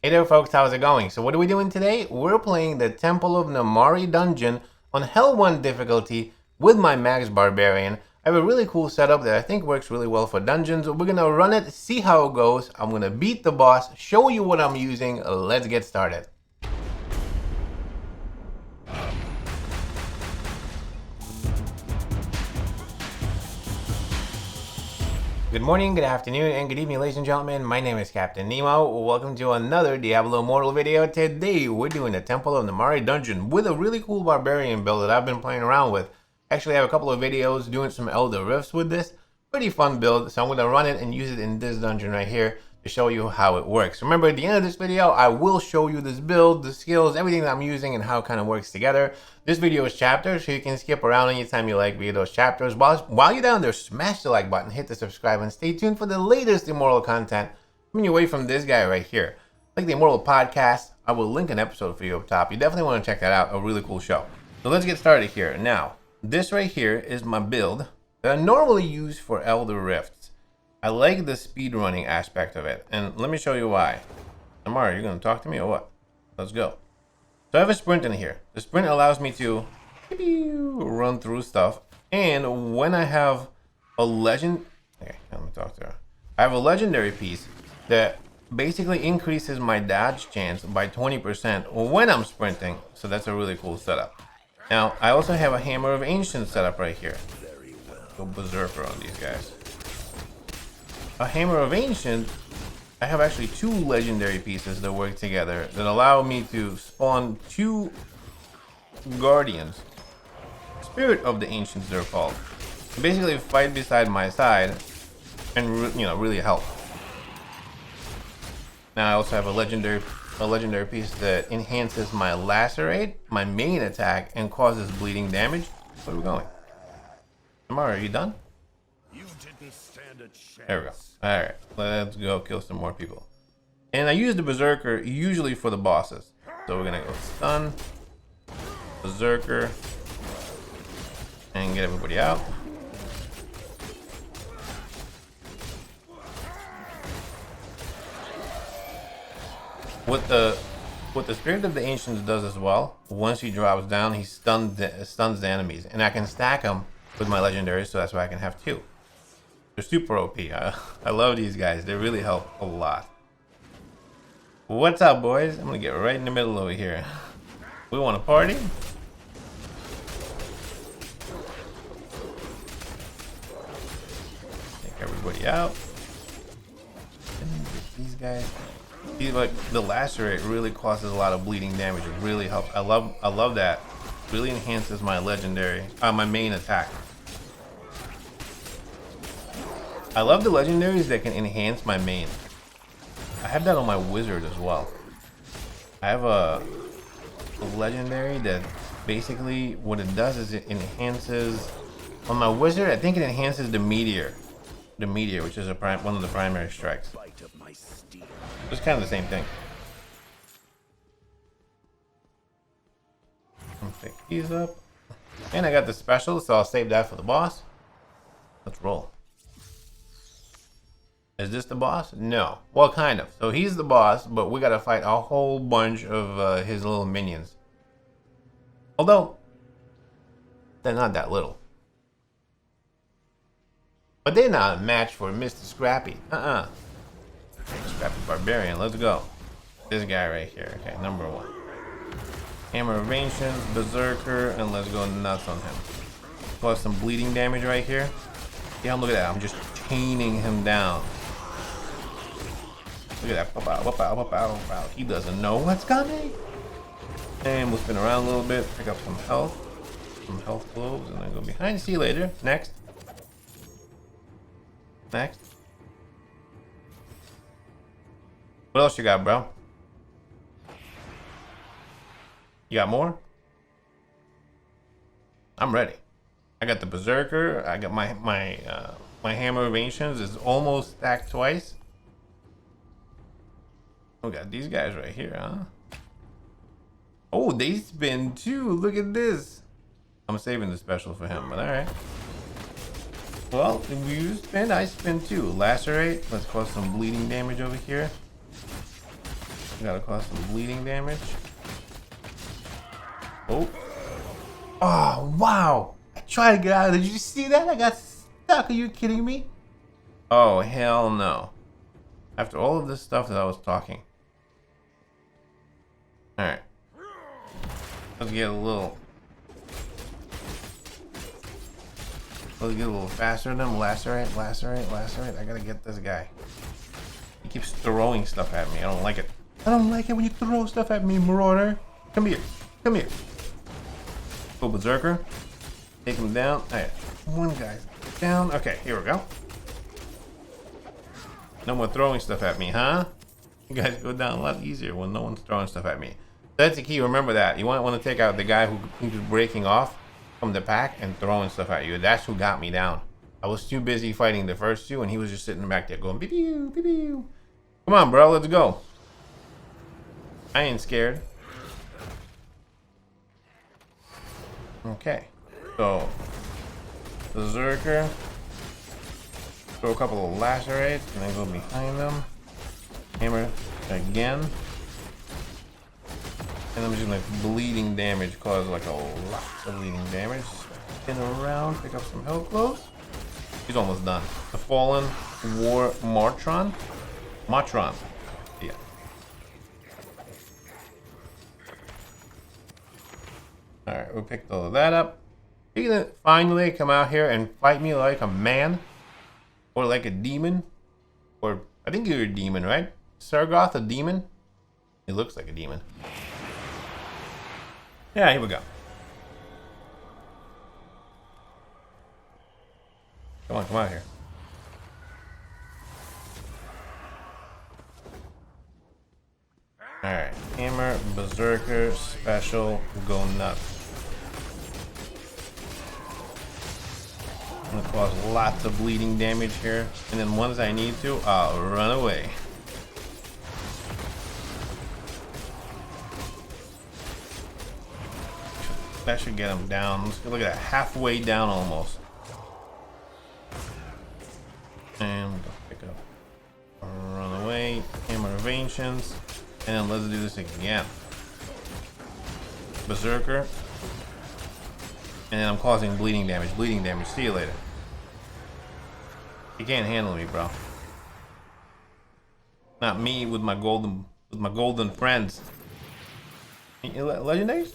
Hey there folks, how's it going? So what are we doing today? We're playing the Temple of Namari Dungeon on Hell 1 difficulty with my Max Barbarian. I have a really cool setup that I think works really well for dungeons. We're gonna run it, see how it goes. I'm gonna beat the boss, show you what I'm using. Let's get started. Good morning, good afternoon, and good evening, ladies and gentlemen. My name is Captain Nemo. Welcome to another Diablo Immortal video. Today, we're doing the Temple of Namari Dungeon with a really cool barbarian build that I've been playing around with. Actually, I have a couple of videos doing some Elder Rifts with this. Pretty fun build, so I'm going to run it and use it in this dungeon right here to show you how it works. Remember, at the end of this video, I will show you this build, the skills, everything that I'm using, and how it kind of works together. This video is chapters, so you can skip around anytime you like via those chapters. While you're down there, smash the like button, hit the subscribe, and stay tuned for the latest Immortal content coming away from this guy right here. Like the Immortal podcast, I will link an episode for you up top. You definitely want to check that out, a really cool show. So let's get started here. Now, this right here is my build that I normally use for Elder Rifts. I like the speedrunning aspect of it, and let me show you why. Namari, you're going to talk to me or what? Let's go. So I have a sprint in here. The sprint allows me to run through stuff, and when I have a legend... Okay, let me talk to her. I have a legendary piece that basically increases my dodge chance by 20% when I'm sprinting, so that's a really cool setup. Now, I also have a Hammer of Ancients set up right here. Go berserker on these guys. A Hammer of Ancient, I have actually two legendary pieces that work together that allow me to spawn two guardians. Spirit of the Ancients, they're called. Basically fight beside my side and really help. Now I also have a legendary piece that enhances my lacerate, my main attack, and causes bleeding damage. Where are we going? Tamara, are you done? You didn't stand a chance. There we go. Alright, let's go kill some more people. And I use the Berserker usually for the bosses. So we're gonna go stun, Berserker, and get everybody out. What the Spirit of the Ancients does as well, once he drops down, he stuns the enemies. And I can stack them with my legendaries, so that's why I can have two. They're super OP. I love these guys. They really help a lot. What's up, boys? I'm gonna get right in the middle over here. We want to party? Take everybody out. These guys. Like the lacerate really causes a lot of bleeding damage. It really helps. I love that. Really enhances my legendary, my main attack. I love the legendaries that can enhance my main. I have that on my wizard as well. I have a legendary that basically what it does is it enhances on my wizard. I think it enhances the meteor, which is one of the primary strikes. It's kind of the same thing. I'll pick these up, and I got the special, so I'll save that for the boss. Let's roll. Is this the boss? No. Well, kind of. So he's the boss, but we gotta fight a whole bunch of his little minions. Although, they're not that little. But they're not a match for Mr. Scrappy. Scrappy Barbarian, let's go. This guy right here. Okay, number one. Hammer of Ancients, Berserker, and let's go nuts on him. Cause some bleeding damage right here. Yeah, look at that. I'm just chaining him down. Look at that. Pop out, pop out, pop out, pop out. He doesn't know what's coming. And we'll spin around a little bit, pick up some health globes, and then go behind. See you later. Next. Next. What else you got, bro? You got more? I'm ready. I got the Berserker. I got my Hammer of Ancients is almost stacked twice. We got these guys right here, huh? Oh, they spin too. Look at this. I'm saving the special for him, but alright. Well, if you spin, I spin too. Lacerate. Let's cause some bleeding damage over here. Gotta cause some bleeding damage. Oh. Oh, wow. I tried to get out of there. Did you see that? I got stuck. Are you kidding me? Oh, hell no. After all of this stuff that I was talking. Alright. Let's get a little... Let's get a little faster than him. Lacerate, lacerate, lacerate. I gotta get this guy. He keeps throwing stuff at me. I don't like it. I don't like it when you throw stuff at me, Marauder. Come here. Come here. Go Berserker. Take him down. Alright. One guy's down. Okay, here we go. No more throwing stuff at me, huh? You guys go down a lot easier when no one's throwing stuff at me. That's the key. Remember that. You want to take out the guy who's breaking off from the pack and throwing stuff at you. That's who got me down. I was too busy fighting the first two, and he was just sitting back there going, pew, pew, pew. Come on, bro. Let's go. I ain't scared. Okay. So, Berserker. Throw a couple of lacerates and then go behind them. Hammer again. And I'm just like bleeding damage, cause like a lot of bleeding damage. Spin around, pick up some health close. He's almost done. The Fallen War Matron. Yeah. Alright, we picked all of that up. You can finally come out here and fight me like a man. Or like a demon. Or, I think you're a demon, right? Sargoth, a demon? He looks like a demon. Yeah, here we go. Come out here. Alright, Hammer, Berserker, Special, go nuts. I'm gonna cause lots of bleeding damage here, and then once I need to, I'll run away. That should get him down. Let's look at that, halfway down almost. And pick up, run away, Hammer of Ancients, and then let's do this again. Berserker. And then I'm causing bleeding damage. See you later. You can't handle me, bro. Not me with my golden friends. Legendaries?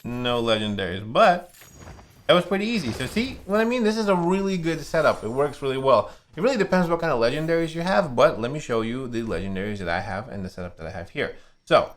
No legendaries, but that was pretty easy. So see what I mean? This is a really good setup. It works really well. It really depends what kind of legendaries you have, but let me show you the legendaries that I have and the setup that I have here. So,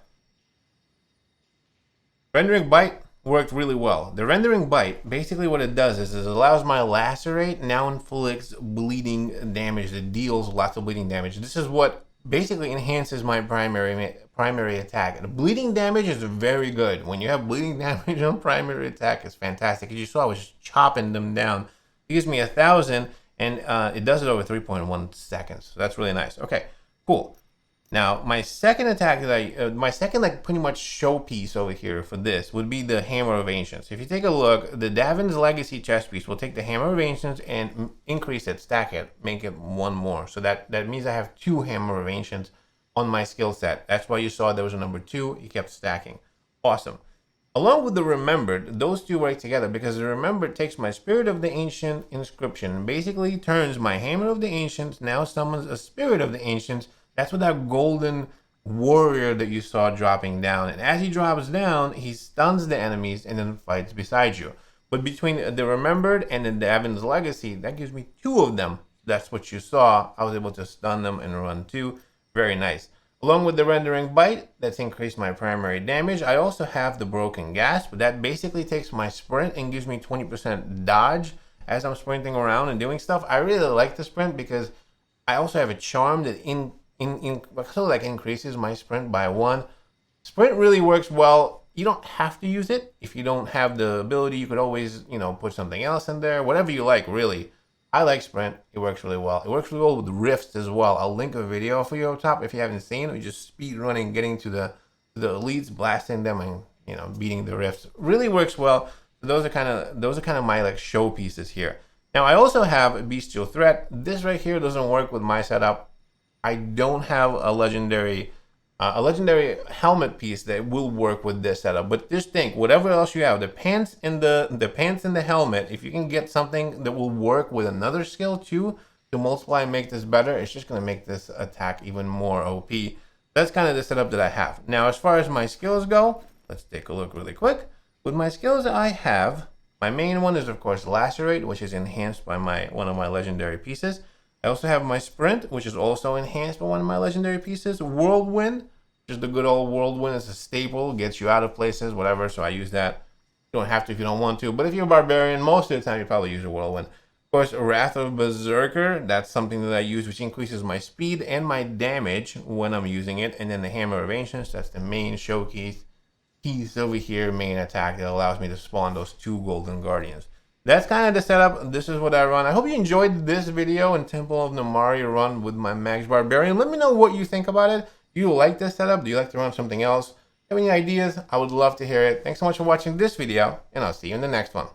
Rendering Bite worked really well. The Rendering Bite, basically what it does is it allows my Lacerate now inflicts bleeding damage. It deals lots of bleeding damage. This is what basically enhances my primary attack. The bleeding damage is very good. When you have bleeding damage on primary attack, it's fantastic. As you saw, I was just chopping them down. It gives me 1,000, and it does it over 3.1 seconds. So that's really nice. Okay, cool. Now, my second attack that my second like pretty much showpiece over here for this would be the Hammer of Ancients. If you take a look, the Davin's Legacy chest piece will take the Hammer of Ancients and increase it, stack it, make it one more. So that means I have 2 Hammer of Ancients on my skill set. That's why you saw there was a number 2. You kept stacking. Awesome. Along with the Remembered, those two work together because the Remembered takes my Spirit of the Ancient inscription and basically turns my Hammer of the Ancients, now summons a Spirit of the Ancients. That's what that golden warrior that you saw dropping down. And as he drops down, he stuns the enemies and then fights beside you. But between the Remembered and the Davin's Legacy, that gives me 2 of them. That's what you saw. I was able to stun them and run 2. Very nice. Along with the Rendering Bite, that's increased my primary damage. I also have the Broken Gasp. That basically takes my sprint and gives me 20% dodge as I'm sprinting around and doing stuff. I really like the sprint because I also have a charm that increases my sprint by 1. Sprint really works well. You don't have to use it. If you don't have the ability, you could always, put something else in there. Whatever you like, really. I like sprint. It works really well. It works really well with rifts as well. I'll link a video for you up top if you haven't seen it. Just speed running, getting to the elites, blasting them, and beating the rifts. Really works well. Those are kind of my like show pieces here. Now I also have a Bestial Threat. This right here doesn't work with my setup. I don't have a legendary a legendary helmet piece that will work with this setup. But just think, whatever else you have, the pants and the helmet, if you can get something that will work with another skill too to multiply and make this better, it's just going to make this attack even more OP. That's kind of the setup that I have. Now, as far as my skills go, let's take a look really quick. With my skills I have, my main one is of course Lacerate, which is enhanced by one of my legendary pieces. I also have my Sprint, which is also enhanced by one of my legendary pieces. Whirlwind, just the good old Whirlwind, is a staple, gets you out of places, whatever, so I use that. You don't have to if you don't want to, but if you're a barbarian, most of the time you probably use a Whirlwind. Of course, Wrath of Berserker, that's something that I use, which increases my speed and my damage when I'm using it. And then the Hammer of Ancients, that's the main showcase piece over here, main attack that allows me to spawn those 2 Golden Guardians. That's kind of the setup. This is what I run. I hope you enjoyed this video and Temple of Namari run with my Max Barbarian. Let me know what you think about it. Do you like this setup? Do you like to run something else? Have any ideas? I would love to hear it. Thanks so much for watching this video, and I'll see you in the next one.